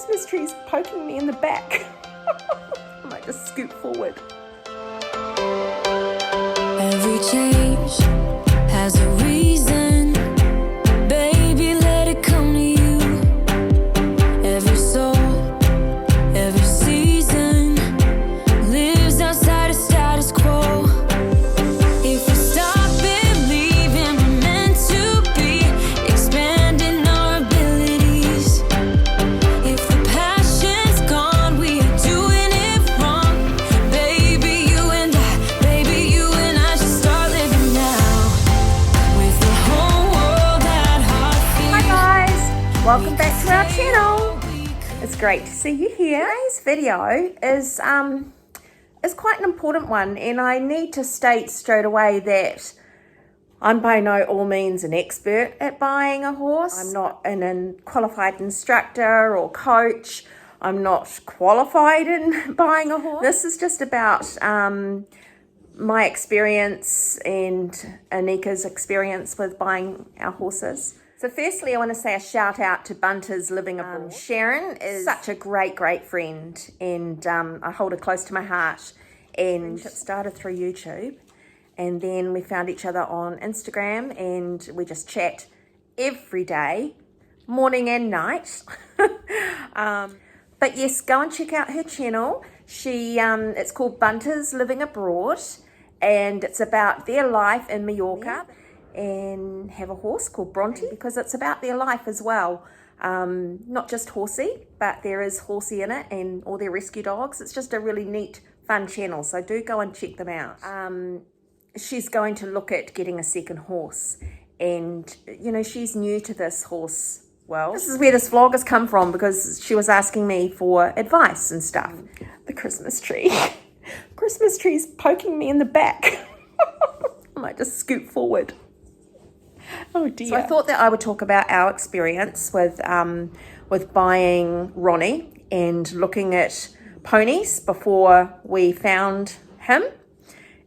Christmas tree's poking me in the back. I might just scoot forward. Every change has a reason. Baby, let it come to you. Every soul, every season lives outside of status quo. If we stop believing we're meant to be, expanding our abilities. If the passion's gone, we are doing it wrong. Baby, you and I should start living now. With the whole world at our feet. Hi guys, welcome back to our channel. It's great to see you here. Today's video is quite an important one, and I need to state straight away that I'm by no all means an expert at buying a horse. I'm not an qualified instructor or coach. I'm not qualified in buying a horse. This is just about my experience and Anika's experience with buying our horses. So firstly, I want to say a shout out to Bunters Living Abroad. Sharon is such a great friend, and I hold her close to my heart. And it started through YouTube, and then we found each other on Instagram, and we just chat every day, morning and night. But yes, go and check out her channel. It's called Bunters Living Abroad, and it's about their life in Mallorca, and have a horse called Bronte, because it's about their life as well. Not just horsey, but there is horsey in it, and all their rescue dogs. It's just a really neat, fun channel, so do go and check them out. She's going to look at getting a second horse, and you know, she's new to this horse. Well, this is where this vlog has come from, because she was asking me for advice and stuff. The Christmas tree. Christmas tree's poking me in the back. I might just scoot forward. Oh dear. So I thought that I would talk about our experience with buying Ronnie and looking at ponies before we found him,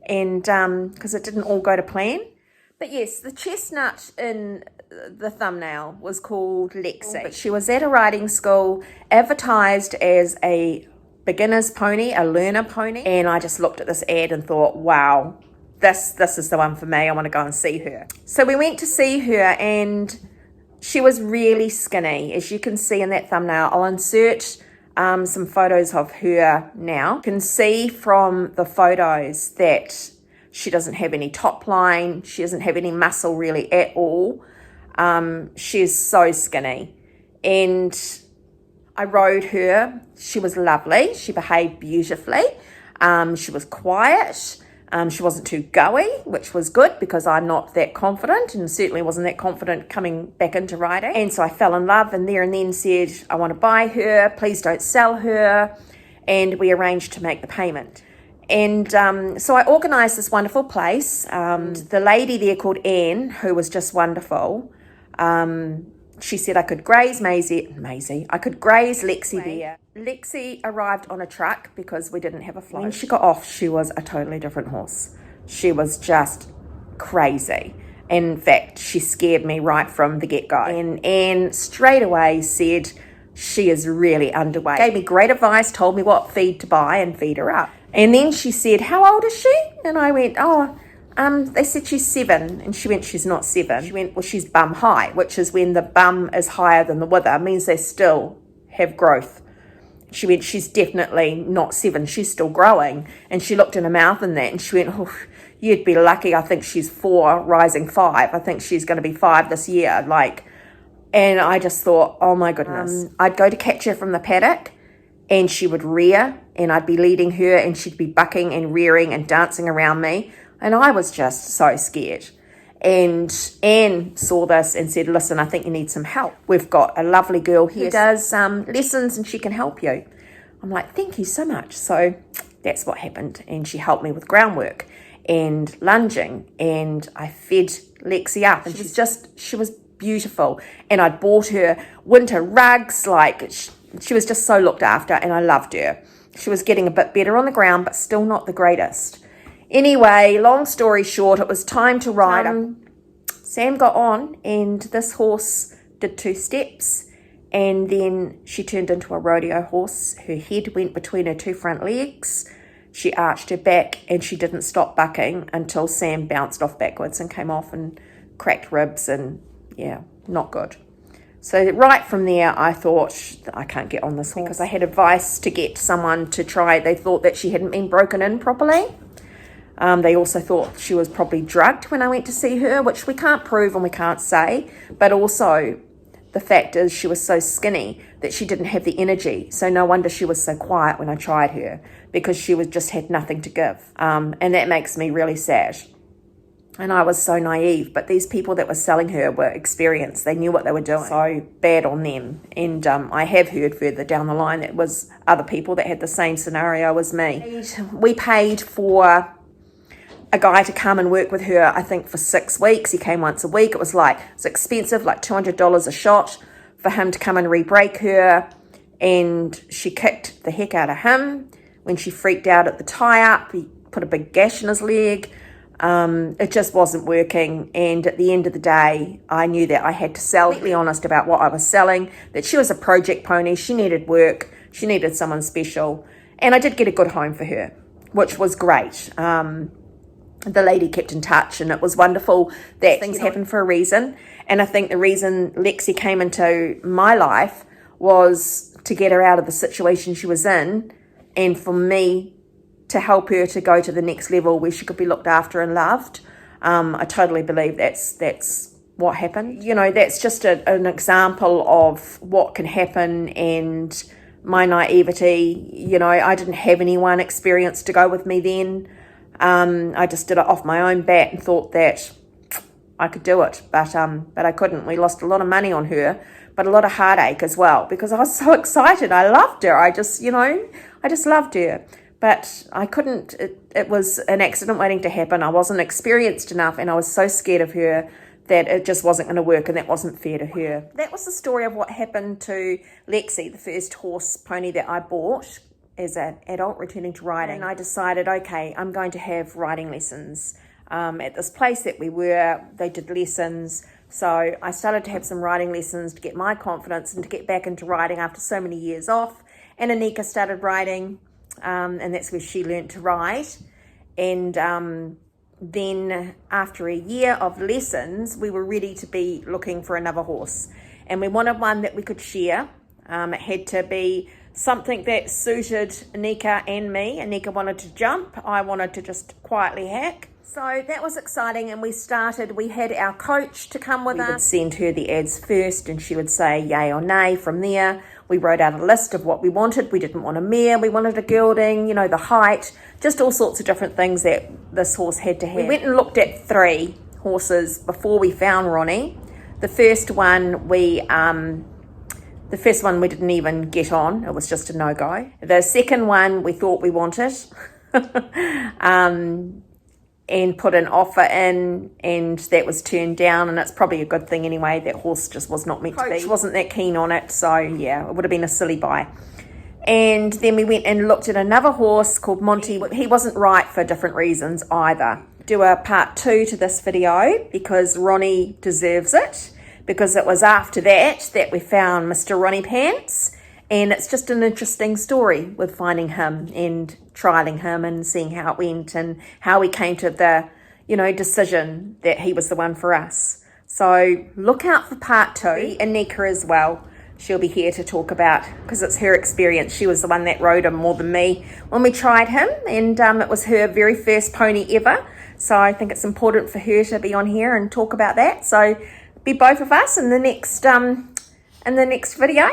and because it didn't all go to plan. But yes, the chestnut in the thumbnail was called Lexi, but she was at a riding school, advertised as a beginner's pony, a learner pony, and I just looked at this ad and thought, wow, this is the one for me. I want to go and see her. So we went to see her, and she was really skinny, as you can see in that thumbnail. I'll insert some photos of her now. You can see from the photos that she doesn't have any top line. She doesn't have any muscle really at all. She's so skinny. And I rode her. She was lovely. She behaved beautifully. She was quiet. She wasn't too goey, which was good, because I'm not that confident, and certainly wasn't that confident coming back into riding. And so I fell in love, and there and then said, I want to buy her, please don't sell her. And we arranged to make the payment. And so I organised this wonderful place. The lady there called Anne, who was just wonderful, she said I could graze I could graze Lexi there. Lexi arrived on a truck because we didn't have a float. When she got off, she was a totally different horse. She was just crazy. In fact, she scared me right from the get-go. And Anne straight away said she is really underweight. Gave me great advice, told me what feed to buy and feed her up. And then she said, how old is she? And I went, they said she's 7. And she went, she's not 7. She went, well, she's bum high, which is when the bum is higher than the wither. It means they still have growth. She went, she's definitely not 7. She's still growing. And she looked in her mouth and that, and she went, oh, you'd be lucky. I think she's 4, rising 5. I think she's going to be 5 this year. And I just thought, oh my goodness. I'd go to catch her from the paddock, and she would rear, and I'd be leading her, and she'd be bucking and rearing and dancing around me. And I was just so scared. And Anne saw this and said, listen, I think you need some help. We've got a lovely girl here who does lessons, and she can help you. I'm like, thank you so much. So that's what happened. And she helped me with groundwork and lunging. And I fed Lexi up. And she was beautiful. And I bought her winter rugs. She was just so looked after, and I loved her. She was getting a bit better on the ground, but still not the greatest. Anyway, long story short, it was time to ride. Sam got on, and this horse did 2 steps, and then she turned into a rodeo horse. Her head went between her two front legs. She arched her back, and she didn't stop bucking until Sam bounced off backwards and came off and cracked ribs, and yeah, not good. So right from there, I thought, I can't get on this horse, because I had advice to get someone to try. They thought that she hadn't been broken in properly. They also thought she was probably drugged when I went to see her, which we can't prove and we can't say. But also, the fact is she was so skinny that she didn't have the energy. So no wonder she was so quiet when I tried her, because she was just had nothing to give. And that makes me really sad. And I was so naive, but these people that were selling her were experienced. They knew what they were doing. So bad on them. And I have heard further down the line that it was other people that had the same scenario as me. We paid for a guy to come and work with her, I think for 6 weeks. He came once a week. It was expensive, like $200 a shot for him to come and re-break her. And she kicked the heck out of him. When she freaked out at the tie-up, he put a big gash in his leg. It just wasn't working, and at the end of the day, I knew that I had to sell. Completely honest about what I was selling, that she was a project pony, she needed work, she needed someone special, and I did get a good home for her, which was great. The lady kept in touch, and it was wonderful that things happen for a reason, and I think the reason Lexi came into my life was to get her out of the situation she was in, and for me to help her to go to the next level where she could be looked after and loved. I totally believe that's what happened. You know, that's just an example of what can happen, and my naivety. You know, I didn't have anyone experienced to go with me then. I just did it off my own bat and thought that I could do it, but I couldn't. We lost a lot of money on her, but a lot of heartache as well, because I was so excited. I loved her. I just loved her. But I couldn't, it was an accident waiting to happen. I wasn't experienced enough, and I was so scared of her that it just wasn't going to work, and that wasn't fair to her. That was the story of what happened to Lexi, the first horse pony that I bought as an adult returning to riding. And I decided, okay, I'm going to have riding lessons. At this place that we were, they did lessons. So I started to have some riding lessons to get my confidence and to get back into riding after so many years off. And Anika started riding. And that's where she learnt to ride. And then after a year of lessons, we were ready to be looking for another horse, and we wanted one that we could share. It had to be something that suited Anika and me. Anika wanted to jump, I wanted to just quietly hack. So that was exciting, and we had our coach to come with us. We would send her the ads first, and she would say yay or nay. From there, we wrote out a list of what we wanted. We didn't want a mare, we wanted a gelding, you know, the height, just all sorts of different things that this horse had to have. We went and looked at 3 horses before we found Ronnie. The first one we didn't even get on. It was just a no-go. The second one we thought we wanted. And put an offer in, and that was turned down, and it's probably a good thing anyway. That horse just was not meant to be. She wasn't that keen on it, so yeah, it would have been a silly buy. And then we went and looked at another horse called Monty. He wasn't right for different reasons either. Do a part 2 to this video, because Ronnie deserves it, because it was after that we found Mr. Ronnie Pants. And it's just an interesting story with finding him and trialing him and seeing how it went and how we came to the, decision that he was the one for us. So look out for part 2. Anika as well. She'll be here to talk about, because it's her experience. She was the one that rode him more than me when we tried him, and it was her very first pony ever. So I think it's important for her to be on here and talk about that. So be both of us in the next video.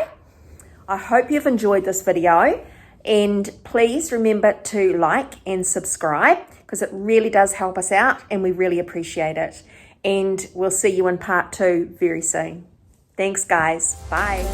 I hope you've enjoyed this video, and please remember to like and subscribe, because it really does help us out and we really appreciate it. And we'll see you in part 2 very soon. Thanks guys. Bye.